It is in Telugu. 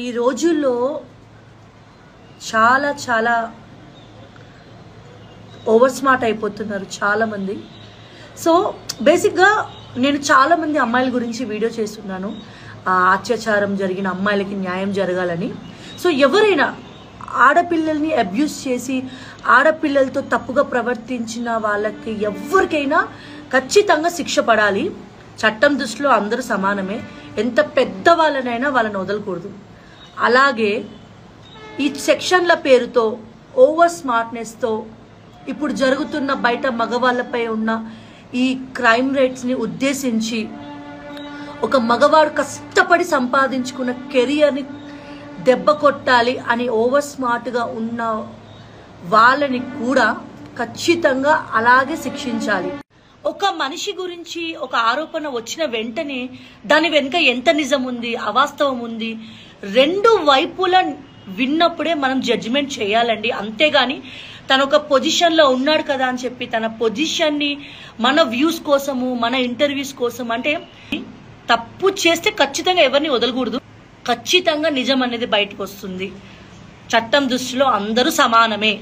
ఈ రోజుల్లో చాలా చాలా ఓవర్ స్మార్ట్ అయిపోతున్నారు చాలా మంది. సో బేసిక్గా నేను చాలా మంది అమ్మాయిల గురించి వీడియో చేస్తున్నాను, అత్యాచారం జరిగిన అమ్మాయిలకి న్యాయం జరగాలని. సో ఎవరైనా ఆడపిల్లల్ని అబ్యూస్ చేసి ఆడపిల్లలతో తప్పుగా ప్రవర్తించిన వాళ్ళకి ఎవరికైనా ఖచ్చితంగా శిక్ష పడాలి. చట్టం దృష్టిలో అందరూ సమానమే, ఎంత పెద్ద వాళ్ళనైనా వాళ్ళని వదలకూడదు. అలాగే ఈ సెక్షన్ల పేరుతో ఓవర్ స్మార్ట్నెస్తో ఇప్పుడు జరుగుతున్న బయట మగవాళ్ళపై ఉన్న ఈ క్రైమ్ రేట్స్ని ఉద్దేశించి ఒక మగవాడు కష్టపడి సంపాదించుకున్న కెరియర్ని దెబ్బ కొట్టాలి అని ఓవర్ స్మార్ట్గా ఉన్న వాళ్ళని కూడా ఖచ్చితంగా అలాగే శిక్షించాలి. ఒక మనిషి గురించి ఒక ఆరోపణ వచ్చిన వెంటనే దాని వెనుక ఎంత నిజం ఉంది, అవాస్తవం ఉంది, రెండు వైపుల విన్నప్పుడే మనం జడ్జిమెంట్ చేయాలండి. అంతేగాని తన ఒక పొజిషన్లో ఉన్నాడు కదా అని చెప్పి తన పొజిషన్ని మన వ్యూస్ కోసము మన ఇంటర్వ్యూస్ కోసం అంటే తప్పు చేస్తే ఖచ్చితంగా ఎవరిని వదలకూడదు. ఖచ్చితంగా నిజం అనేది బయటకు వస్తుంది. చట్టం దృష్టిలో అందరూ సమానమే.